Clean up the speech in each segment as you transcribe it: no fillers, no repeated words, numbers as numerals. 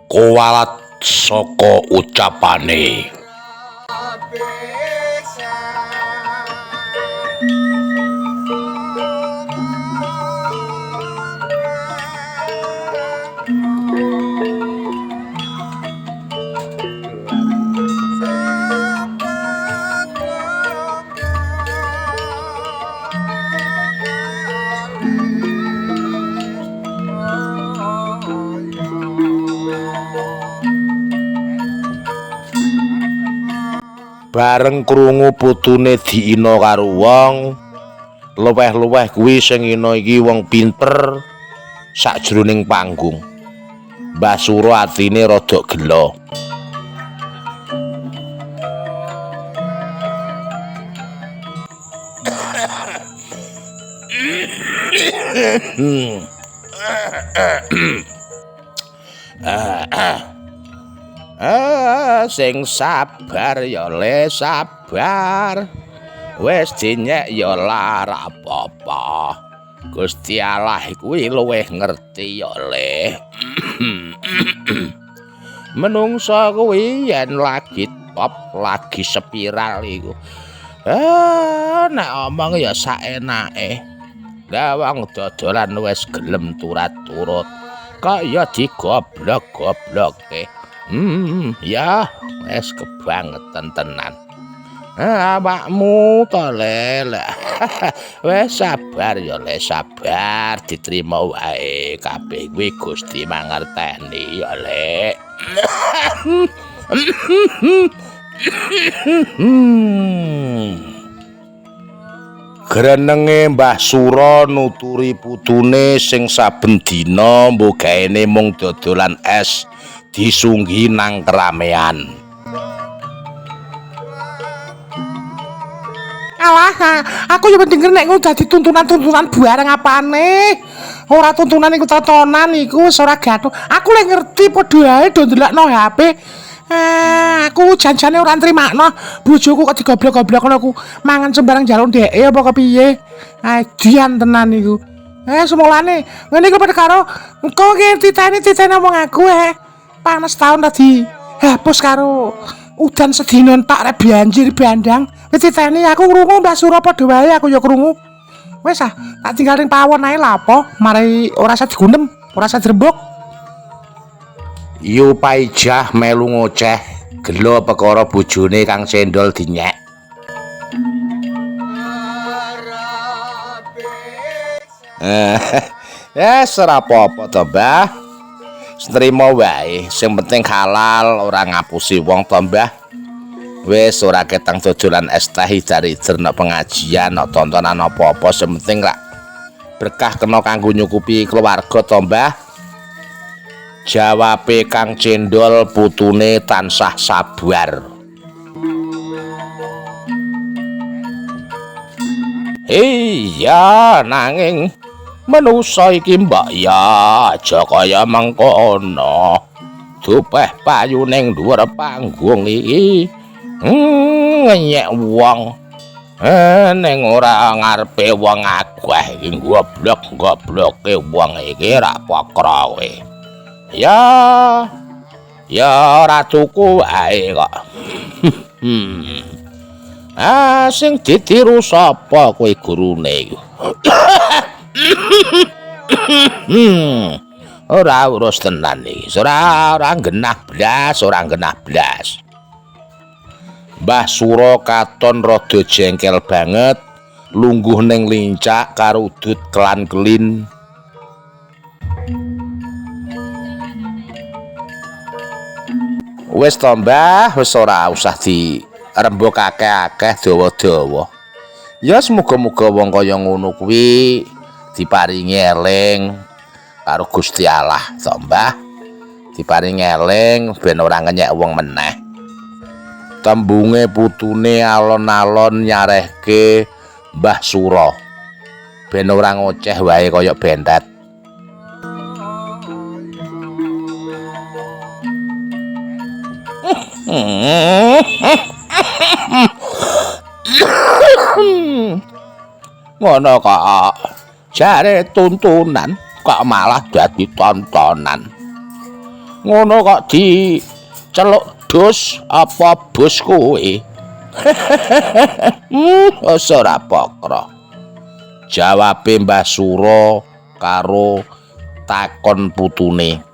Kuwalat saka ucapane. Bareng krungu putune diina karo wong, luweh-luweh kuwi sing ina iki wong pinter sakjroning panggung. Mbah Sura atine rada gela. Sing sabar ya le sabar. Wis dinyek ya lara apa-apa. Gusti Allah kuwi luwih ngerti ya le. Menungso kuwi yen lagi top, lagi spiral iku. Nek omong ya saenake. Lah wong dodolan wis gelem turut-turut. Kok ya digoblok-goblokke. Ya wis kebangetan tenan. Awakmu to le. Wis sabar ya le sabar, diterima wae kabeh kuwi Gusti mangerteni ya le. Grenenge Mbah Sura nuturi putune sing saben dina mbogane mung dodolan es disunggi nang keramaian. Alah, aku yo denger nek ngono dadi tuntunan-tuntunan bareng apane. Ora tuntunan iku tontonan iku wis ora gathuk. Aku lek ngerti padha ae do ndelokno HP. Aku janjane ora nrimakno bojoku kok digoblok-goblokno aku mangan sembarang jaluk dheke apa kepiye. Dian tenan iku. Semolane ngene iku padha karo engko ki titeni omong aku panas taun tadi hapus karo udan sedina entak rek banjir bandang. Wis titeni aku krungu Mbah Sura padha wae aku ya krungu. Wis tak tinggal ning pawon ae lha apa mari ora usah digundem, ora usah drembok. Yu Paijah melu ngoceh gelo perkara bojone kang cendol dinyek. Ora apa-apa to, Mbah. Trima wae, sing penting halal ora ngapusi wong to, Mbah. Wis ora ketang dodolan es teh dari nek pengajian, nek tontonan apa-apa, sing penting lak berkah kena kanggo nyukupi keluarga to, Mbah. Jawabe Kang Cendol putune tansah sabar. Iya nanging manusa iki mbak ya aja kaya mengkono. Dupeh payu ning dhuwur panggung iki. Ngenyek wong. Ning ora ngarepe wong akeh iki goblok-gobloke wong iki ra pakrowe. Ya ora tuku wae kok. Sing ditiru sapa kowe gurune iku? Ora urus tenan iki. Ora genah blas. Mbah Sura katon rada jengkel banget, lungguh ning lincak karo udut kelan-kelin. Wis to Mbah, wis ora usah dirembuk akeh-akeh dawa-dawa. Ya semoga-moga wong kaya ngono kuwi diparingi eling karo Gusti Allah to Mbah. Diparingi eling ben ora ngenyek wong meneh. Tembunge putune alon-alon nyarehke Mbah Sura. Ben ora ngoceh wae kaya bendet. Ngono kok jare tuntunan kok malah dadi tontonan. Ngono kok diceluk dus apa bos kowe? Ora pokro. Jawabe Mbah Sura karo takon putune.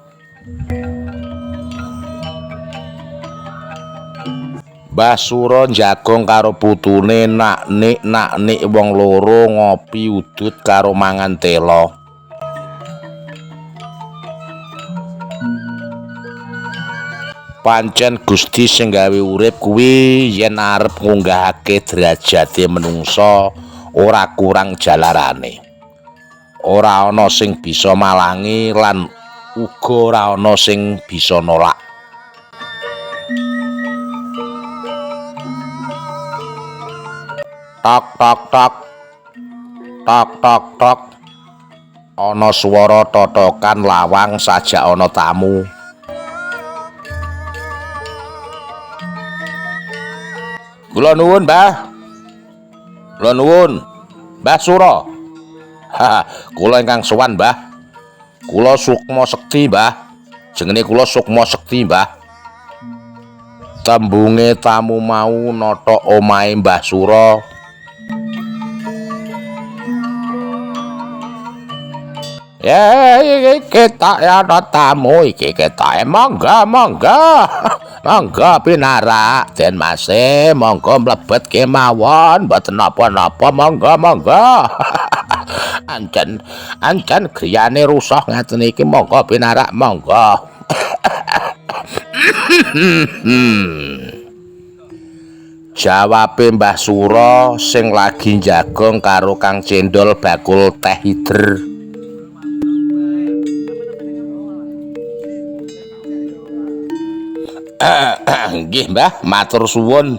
Mbah Sura njagong karo putune nak nik wong loro ngopi udut karo mangan telo. Pancen Gusti sing gawe urip kuwi yen arep ngunggahake derajate menungsa ora kurang jalarane. Ora ana sing bisa malangi lan uga ora ana sing bisa nolak. Tok tok tok. Tok tok tok. Ana swara totokan lawang sajak ana tamu. Kula nuwun, Mbah. Kula nuwun. Mbah Sura. Kula ingkang sowan, Mbah. Kula Sukma Sekti, Mbah. Jenenge kula Sukma Sekti, Mbah. Tembunge tamu mau nata omahe Mbah Sura. Ya iki ketok ya tamu iki ketoke monggo monggo pinarak Den Mas monggo mlebet kemawon mboten napa-napa monggo ancen griyane rusak ngaten iki monggo pinarak monggo. Jawabe Mbah Sura sing lagi njagong karo Kang Cendol bakul teh hider. Nggih Mbah, matur suwun.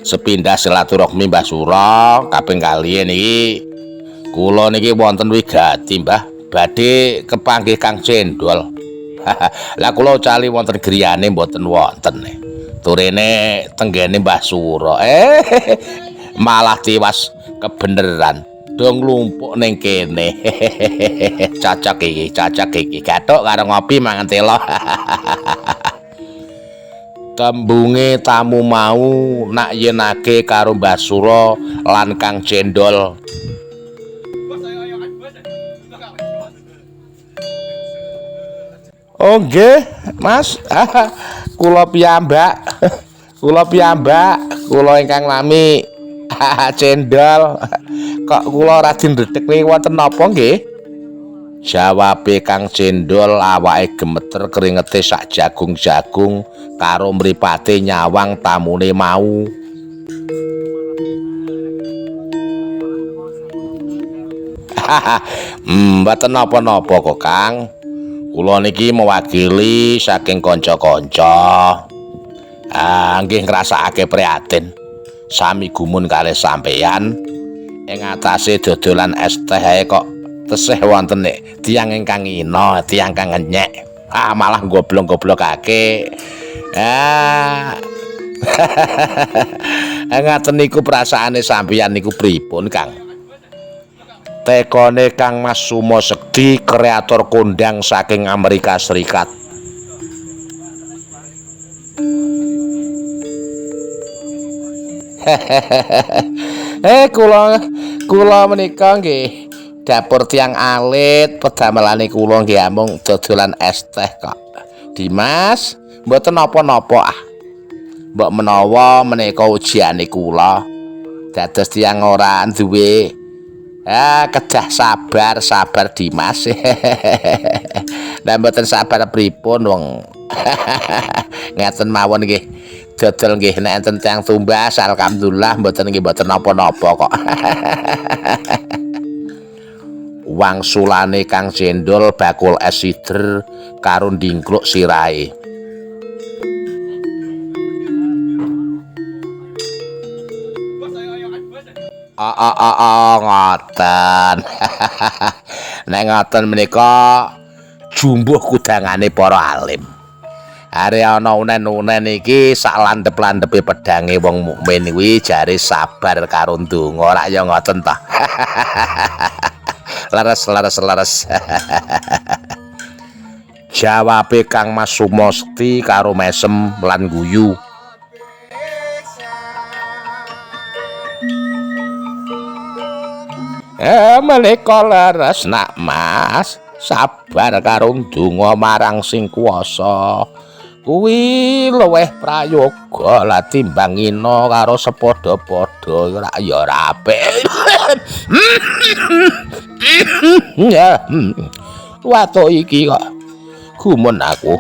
Sepindah silaturahmi Mbah Sura kaping kalih niki kula niki wonten wigati Mbah badhe kepanggih Kang Cendol. Lah kula cali wonten griyane mboten wonten. Turene tenggene Mbah Sura. Malah tiwas kebeneran. Dong nglumpuk ning kene. Cocok iki. Gathuk karo ngopi mangan telo. Tembunge tamu mau nak yenake karo Mbah Sura lan Kang Cendol. Oh nggih, Mas. Kula piyambak. Kula ingkang nami Cendol. Kok kula ora dindredeg niki wonten napa nggih? Jawabe Kang Cendol awake gemeter keringete sak jagung-jagung karo mripate nyawang tamune mau. Mboten napa-napa kok Kang. Kula niki mewakili saking kanca-kanca. Nggih ngrasakake prihatin sami gumun kalih sampeyan ing atase dodolan es teh kok tesih wonten nek tiyang ingkang ina, tiyang kang ngenyek. Malah goblok-goblokake. Ngaten niku perasaane sampeyan niku pripun, Kang? Tekone Kang Mas Sukma Sekti, kreator kondang saking Amerika Serikat. Kula menika nggih dapur tiang alit, pedamelane kula nggih amung dodolan es teh kok. Dimas, mboten napa-napa Mbok menawa menika ujiane kula. Dados tiang ora duwe kedah sabar Dimas. Lah mboten sabar pripun wong. Ngaten mawon nggih. Dodol nggih nek enten tiyang tumbas alhamdulillah mboten napa-napa kok. Wangsulane Kang Cendol bakul es sider karo ndingkluk sirahe. Ngoten. Nek ngoten menika jumbuh kudangane para alim. Are ana unen-unen iki sak landhep-landhepe pedange wong mukmin kuwi jare sabar karo ndonga rak ya ngoten ta. Leres. Jawabe Kang Mas Sumosti karo mesem lan guyu. Menika leres nak Mas, sabar karo ndonga marang sing kuwasa. Kuwi luwih prayoga lah timbang ngina karo sepadha-padha ora ya apik. Ya. Watuk iki kok gumun aku.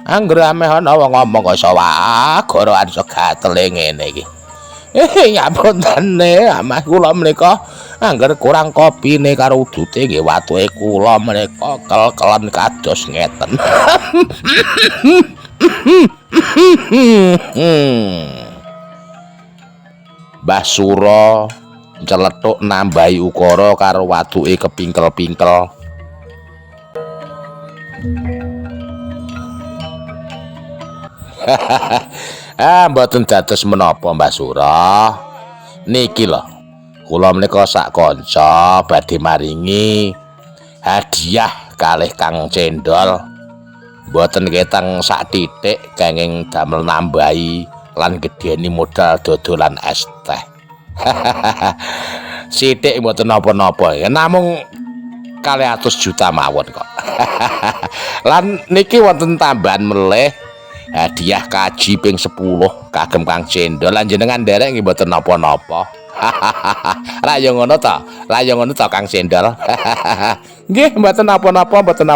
Angger ameh ana wong ngomong kok iso wae gorokan segatele ngene iki. Ngapunten Mas kula menika angger kurang kopine karo udute nggih watuke kula menika kel-kelen kados ngeten. Mbah Sura ncelethuk nambahi ukara karo watuke kepingkel-pingkel. Mboten dados menapa Mbah Sura. Niki lho, kula menika sak kanca badhe maringi hadiah kalih Kang Cendol. Mboten ketang sak titik kenging damel nambahi lan gedheni modal dodolan es teh. Sithik mboten napa-napa, namung 200 juta mawon kok. Lan niki wonten tambahan melih hadiah kaji ping 10 kagem Kang Cendol lan jenengan nderek nggih mboten napa-napa. Lah ya ngono to Kang Cendol. Nggih mboten napa-napa. Mboten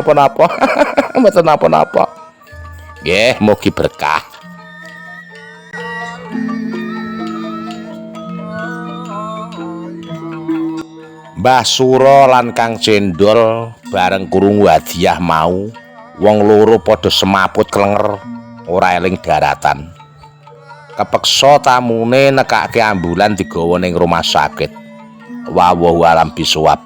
napa-napa. Nggih mugi berkah. Mbah Sura lan Kang Cendol bareng krungu hadiah mau, wong loro padha semaput klenger ora eling daratan. Kepeksa tamune nekake ambulan digawa ning rumah sakit. Wallahu alam bisawab.